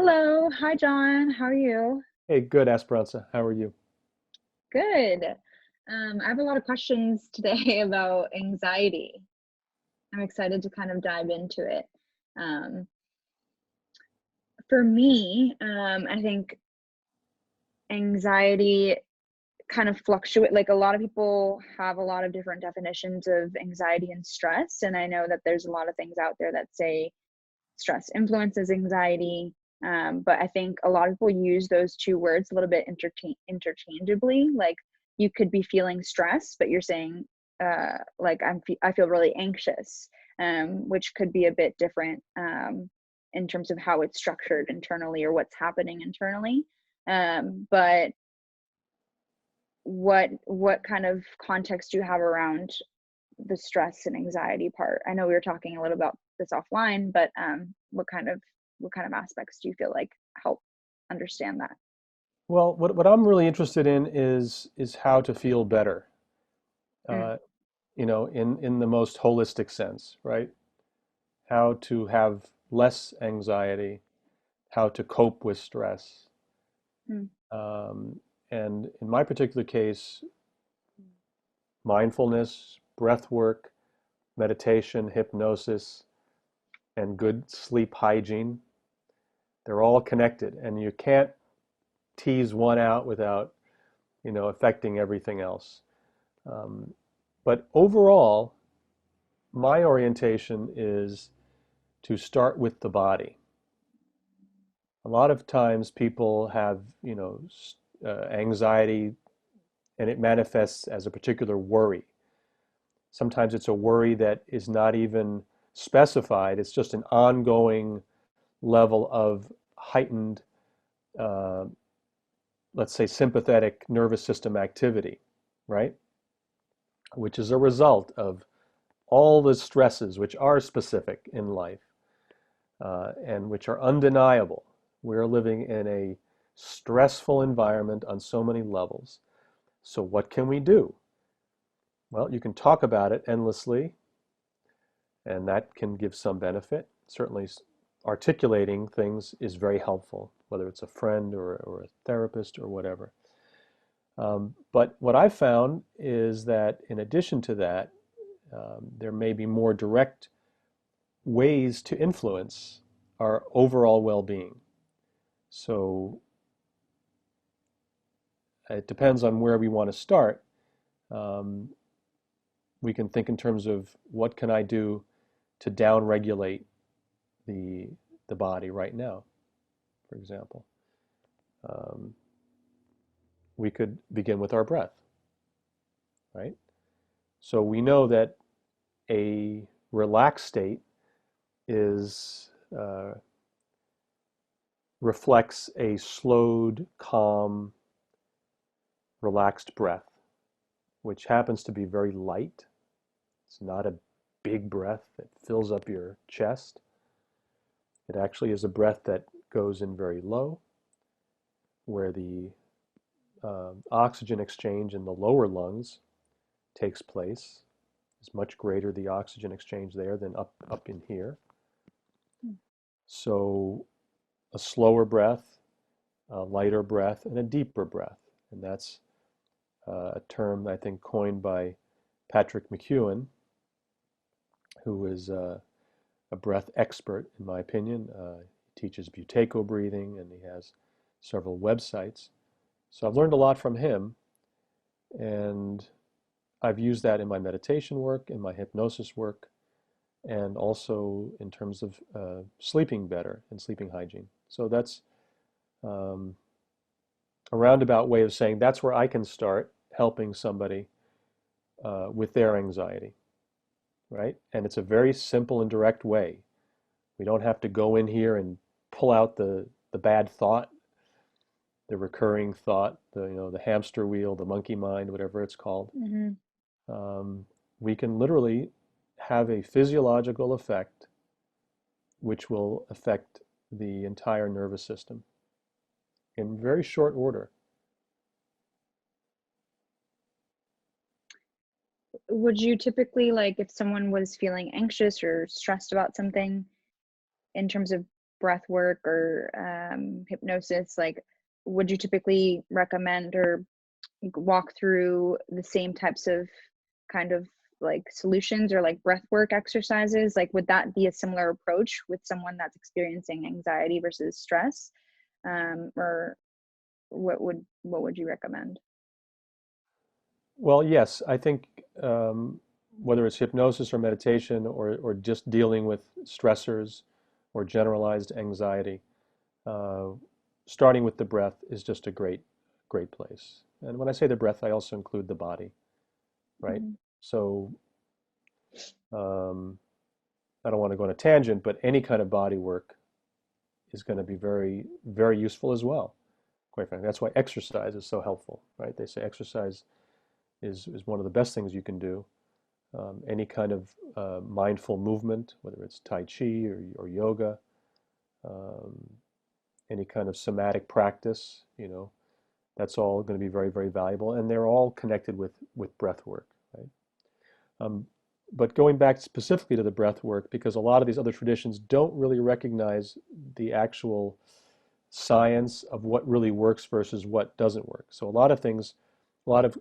Hello. Hi, John. How are you? Hey, good, Esperanza. How are you? Good. I have a lot of questions today about anxiety. I'm excited to kind of dive into it. Um, for me, I think anxiety kind of fluctuate. Like a lot of people have a lot of different definitions of anxiety and stress, and I know that there's a lot of things out there that say stress influences anxiety. But I think a lot of people use those two words a little bit interchangeably. Like you could be feeling stress, but you're saying, like I feel really anxious, which could be a bit different in terms of how it's structured internally or what's happening internally. But what kind of context do you have around the stress and anxiety part? I know we were talking a little about this offline, but what kind of aspects do you feel like help understand that? Well, what I'm really interested in is how to feel better, Mm, uh, in the most holistic sense, right? How to have less anxiety, how to cope with stress. mm, Um, and in my particular case, mindfulness, breath work, meditation, hypnosis, and good sleep hygiene, they're all connected, and you can't tease one out without, affecting everything else. Um, but overall, my orientation is to start with the body. A lot of times people have, anxiety and it manifests as a particular worry. Sometimes it's a worry that is not even specified. It's just an ongoing level of heightened, uh, let's say, sympathetic nervous system activity, right? Which is a result of all the stresses which are specific in life and which are undeniable. We're living in a stressful environment on so many levels. So, what can we do? Well, you can talk about it endlessly, and that can give some benefit. Certainly, articulating things is very helpful, whether it's a friend or a therapist or whatever. But what I've found is that in addition to that, there may be more direct ways to influence our overall well-being. So it depends on where we want to start. Um, we can think in terms of what can I do to downregulate the the body right now, for example. Um, we could begin with our breath, right? So we know that a relaxed state is reflects a slowed, calm, relaxed breath, which happens to be very light. It's not a big breath that fills up your chest. It actually is a breath that goes in very low, where the oxygen exchange in the lower lungs takes place. It's much greater the oxygen exchange there than up in here. mm. So a slower breath, a lighter breath, and a deeper breath. And that's a term I think coined by Patrick McEwen, who is a breath expert, in my opinion. He teaches Buteyko breathing, and he has several websites. So I've learned a lot from him, and I've used that in my meditation work, in my hypnosis work, and also in terms of sleeping better and sleeping hygiene. So that's um, a roundabout way of saying that's where I can start helping somebody with their anxiety, right? And it's a very simple and direct way. We don't have to go in here and pull out the bad thought, the recurring thought, the hamster wheel, the monkey mind, whatever it's called. Mm-hmm. Um, we can literally have a physiological effect which will affect the entire nervous system in very short order. Would you typically, like, if someone was feeling anxious or stressed about something in terms of breath work or hypnosis, like would you typically recommend or walk through the same types of kind of like solutions or like breath work exercises? Like would that be a similar approach with someone that's experiencing anxiety versus stress? Or what would you recommend? Well, yes, I think whether it's hypnosis or meditation or just dealing with stressors or generalized anxiety, uh, starting with the breath is just a great place. And when I say the breath, I also include the body, right? Mhm. So um, I don't want to go on a tangent, but any kind of body work is going to be very useful as well, quite frankly. That's why exercise is so helpful, right? They say exercise is one of the best things you can do. Any kind of mindful movement, whether it's Tai Chi or yoga, um, any kind of somatic practice, that's all going to be very valuable. And they're all connected with breath work, right? Um, but going back specifically to the breath work, because a lot of these other traditions don't really recognize the actual science of what really works versus what doesn't work. So a lot of things, a lot of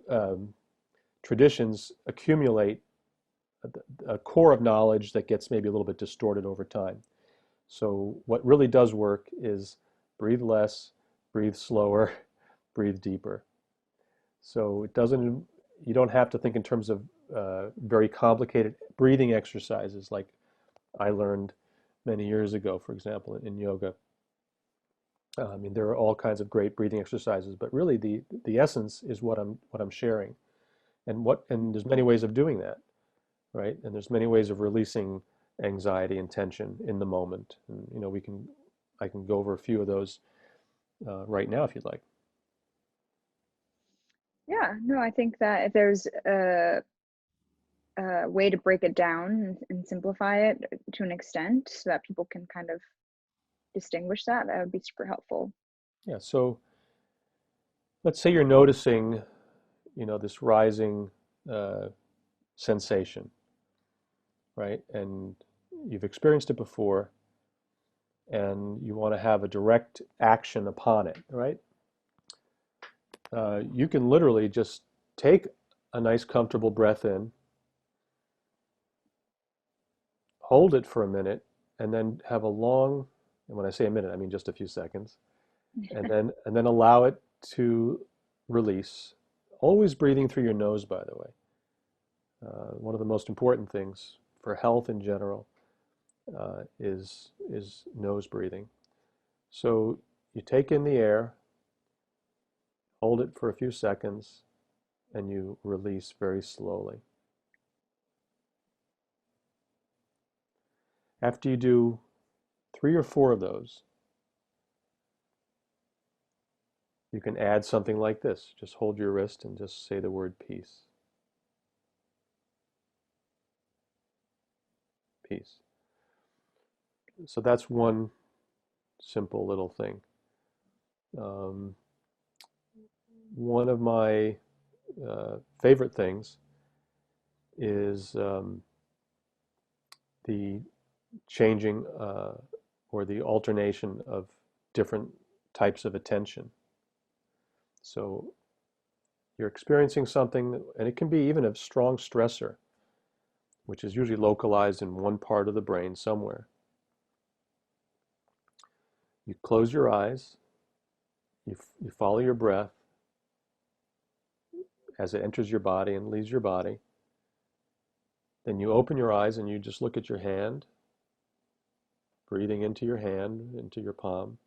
traditions accumulate a core of knowledge that gets maybe a little bit distorted over time. So what really does work is breathe less, breathe slower, breathe deeper. So you don't have to think in terms of very complicated breathing exercises like I learned many years ago, for example, in yoga. I mean, there are all kinds of great breathing exercises, but really the essence is what I'm sharing, and there's many ways of doing that, right? And there's many ways of releasing anxiety and tension in the moment. And I can go over a few of those right now if you'd like. Yeah, no, I think that if there's a way to break it down and simplify it to an extent so that people can kind of distinguish that, that would be super helpful. Yeah. So let's say you're noticing, this rising uh, sensation, right? And you've experienced it before, and you want to have a direct action upon it, right? You can literally just take a nice, comfortable breath in, hold it for a minute, and then have a long, and when I say a minute, I mean just a few seconds, and then allow it to release. Always breathing through your nose, by the way. One of the most important things for health in general is nose breathing. So you take in the air, hold it for a few seconds, and you release very slowly. After you do 3 or 4 of those, you can add something like this. Just hold your wrist and just say the word peace. Peace. So that's one simple little thing. Um, One of my favorite things is the changing or the alternation of different types of attention. So you're experiencing something, and it can be even a strong stressor, which is usually localized in one part of the brain somewhere. You close your eyes, you follow your breath as it enters your body and leaves your body. Then you open your eyes and you just look at your hand, breathing into your hand, into your palm.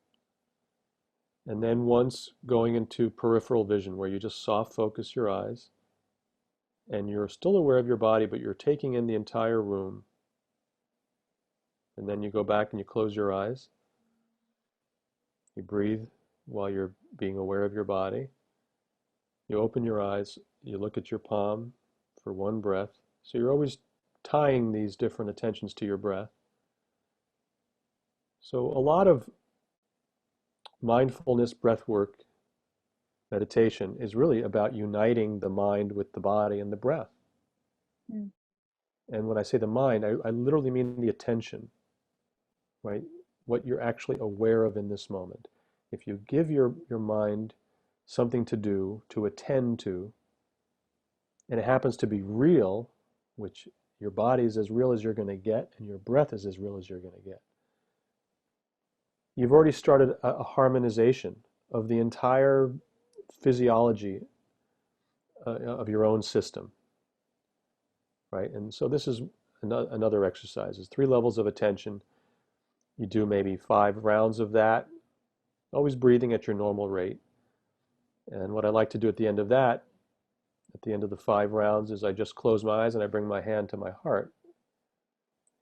And then once going into peripheral vision, where you just soft focus your eyes and you're still aware of your body, but you're taking in the entire room. And then you go back and you close your eyes. You breathe while you're being aware of your body. You open your eyes, you look at your palm for one breath. So you're always tying these different attentions to your breath. So a lot of mindfulness, breath work, meditation is really about uniting the mind with the body and the breath. Mm. And when I say the mind, I literally mean the attention, right? what you're actually aware of in this moment. If you give your mind something to do, to attend to, and it happens to be real, which your body is as real as you're going to get, and your breath is as real as you're going to get, you've already started a harmonization of the entire physiology of your own system, right? And so this is another exercise, is 3 levels of attention. You do maybe 5 rounds of that, always breathing at your normal rate. And what I like to do at the end of that, at the end of the 5 rounds, is I just close my eyes and I bring my hand to my heart.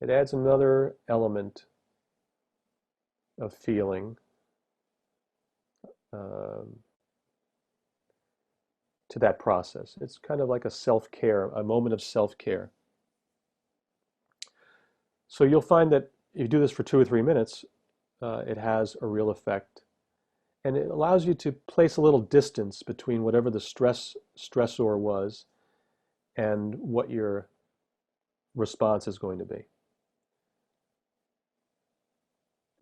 It adds another element of feeling um, to that process. It's kind of like a self-care, a moment of self-care. So you'll find that if you do this for 2 or 3 minutes, it has a real effect. And it allows you to place a little distance between whatever the stressor was and what your response is going to be.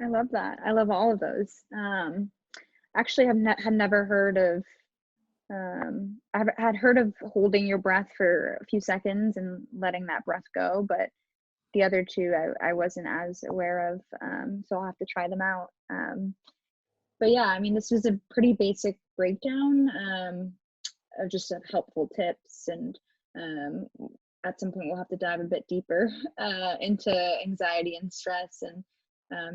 I love that. I love all of those. Actually, had never heard of. I had heard of holding your breath for a few seconds and letting that breath go, but the other two I wasn't as aware of. So I'll have to try them out. But yeah, I mean, this was a pretty basic breakdown of just helpful tips, and at some point we'll have to dive a bit deeper into anxiety and stress, and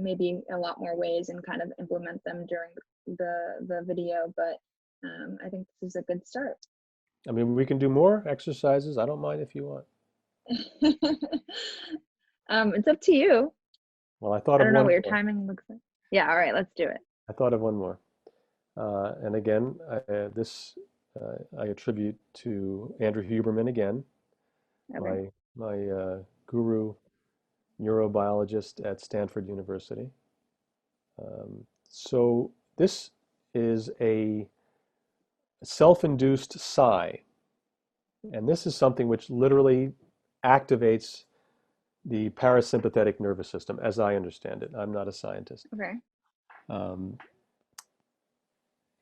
maybe a lot more ways, and kind of implement them during the video. But I think this is a good start. I mean, we can do more exercises. I don't mind if you want. It's up to you. Well, I thought I of don't know one what your more. timing looks like. Yeah, all right, let's do it. I thought of one more. And again, this I attribute to Andrew Huberman again, Okay. my guru neurobiologist at Stanford University. So this is a self-induced sigh, and this is something which literally activates the parasympathetic nervous system, as I understand it. I'm not a scientist. Okay. Um,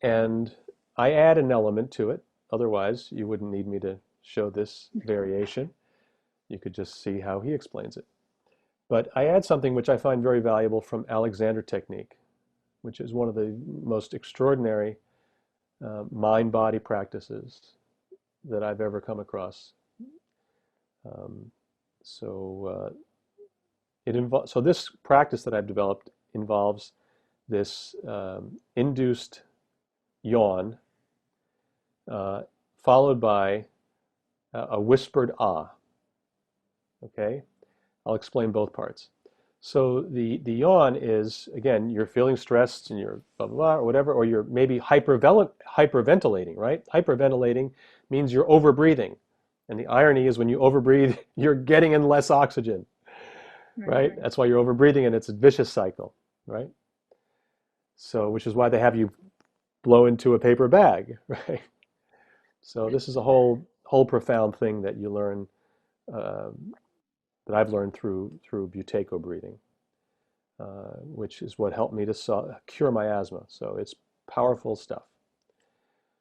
and I add an element to it. Otherwise, you wouldn't need me to show this variation. You could just see how he explains it. But I add something which I find very valuable from Alexander technique, which is one of the most extraordinary mind-body practices that I've ever come across. Um, so so this practice that I've developed involves this induced yawn, followed by a whispered ah. Okay, I'll explain both parts. So the yawn is, again, you're feeling stressed and you're blah, blah, blah, or whatever, or you're maybe hyperventilating, right? Hyperventilating means you're overbreathing. And the irony is when you overbreathe, you're getting in less oxygen, right? Right. That's why you're overbreathing, and it's a vicious cycle, right? So, which is why they have you blow into a paper bag, right? So this is a whole profound thing that you learn, that I've learned through Buteyko breathing, which is what helped me to cure my asthma. So it's powerful stuff.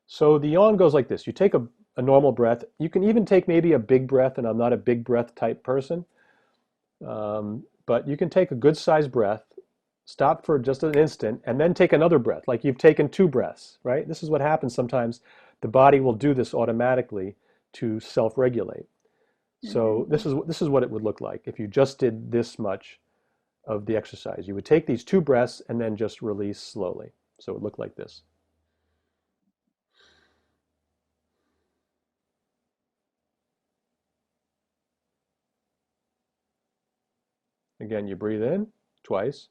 So the yawn goes like this. You take a normal breath. You can even take maybe a big breath, and I'm not a big breath type person. But you can take a good sized breath, stop for just an instant, and then take another breath, like you've taken 2 breaths, right? This is what happens sometimes. The body will do this automatically to self-regulate. So Mm-hmm. this is what it would look like if you just did this much of the exercise. You would take these 2 breaths and then just release slowly. So it would look like this. Again, you breathe in twice.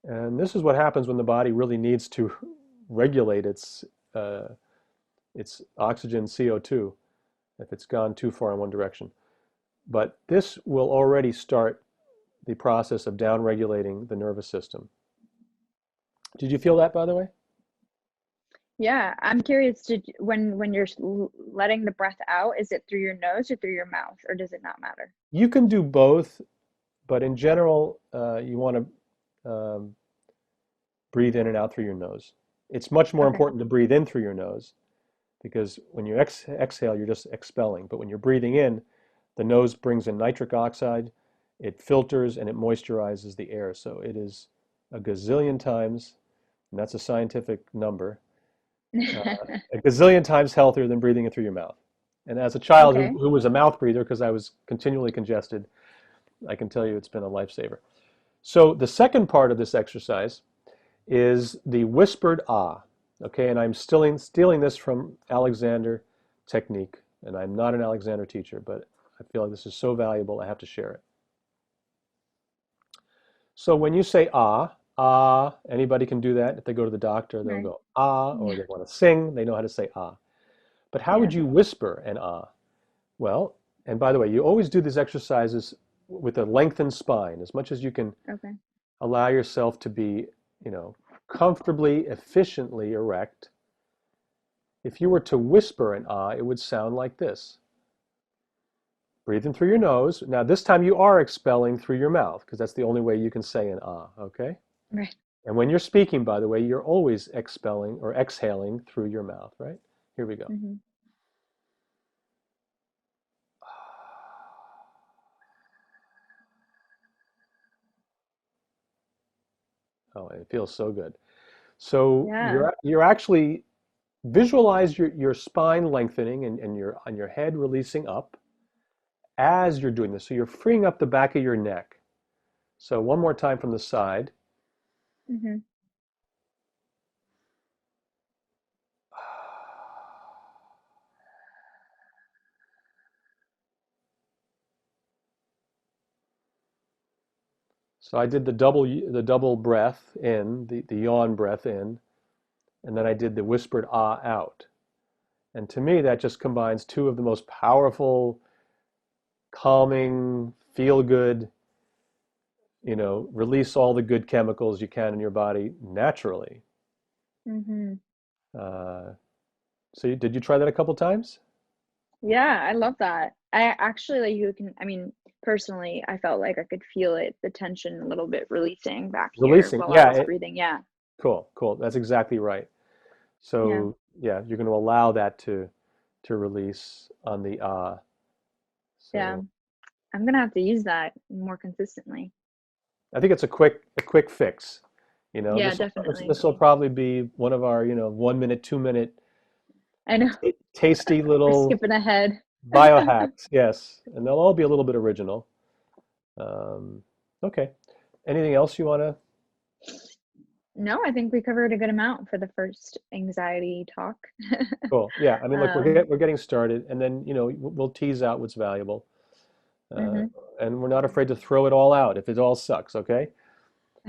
And this is what happens when the body really needs to regulate uh, its oxygen CO2 if it's gone too far in one direction. But this will already start the process of downregulating the nervous system. Did you feel that, by the way? Yeah, I'm curious, when you're letting the breath out, is it through your nose or through your mouth, or does it not matter? You can do both, but in general, you want to breathe in and out through your nose. It's much more Okay. important to breathe in through your nose because when you exhale, you're just expelling. But when you're breathing in, the nose brings in nitric oxide, it filters and it moisturizes the air. So it is a gazillion times, and that's a scientific number, a gazillion times healthier than breathing it through your mouth. And as a child Okay. who was a mouth breather, because I was continually congested, I can tell you it's been a lifesaver. So the second part of this exercise is the whispered ah. Okay, and I'm stealing this from Alexander technique, and I'm not an Alexander teacher, but I feel like this is so valuable, I have to share it. So when you say ah, ah, anybody can do that. If they go to the doctor, they'll Right. go ah, or Yeah. they want to sing, they know how to say ah. But how Yeah. would you whisper an ah? Well, and by the way, you always do these exercises with a lengthened spine, as much as you can Okay. allow yourself to be, you know, comfortably, efficiently erect. If you were to whisper an ah, it would sound like this. Breathe in through your nose. Now, this time you are expelling through your mouth because that's the only way you can say an ah, okay? Right. And when you're speaking, by the way, you're always expelling or exhaling through your mouth, right? Here we go. Hmm. Oh, it feels so good. So Yeah. you're actually visualize your spine lengthening and your head releasing up as you're doing this. So you're freeing up the back of your neck. So one more time from the side. Hmm. So I did the double breath in, the yawn breath in, and then I did the whispered ah out. And to me, that just combines two of the most powerful, calming, feel good, release all the good chemicals you can in your body naturally. Hmm. Uh, so did you try that a couple times? Yeah, I love that. I actually, like, you can, I mean, personally, I felt like I could feel it, the tension a little bit releasing back here Releasing, while I yeah, was breathing. Yeah. cool, cool. That's exactly right. Yeah. So yeah, you're going to allow that to release on the ah. Yeah. So I'm gonna have to use that more consistently. I think it's a quick fix. Yeah, This definitely. will probably be one of our 1 minute, 2 minute I know. tasty We're little skipping ahead. biohacks. Yes, and they'll all be a little bit original. Um, okay. Anything else you want to? No, I think we covered a good amount for the first anxiety talk. Cool. Yeah. I mean, look, Um, we're getting started, and then we'll tease out what's valuable, uh, mhm, and we're not afraid to throw it all out if it all sucks. Okay.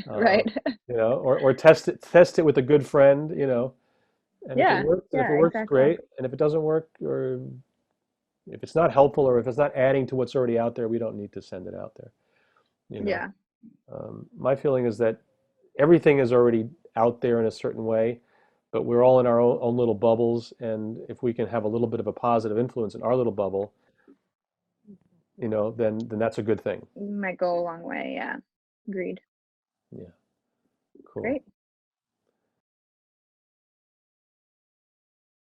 Uh, right. or test it with a good friend. And Yeah, if yeah, it works, exactly. great. And if it doesn't work, or if it's not helpful, or if it's not adding to what's already out there, we don't need to send it out there. You know, Yeah, my feeling is that everything is already out there in a certain way, but we're all in our own little bubbles. And if we can have a little bit of a positive influence in our little bubble, then that's a good thing. might go a long way. Yeah, agreed. Yeah, cool. Great.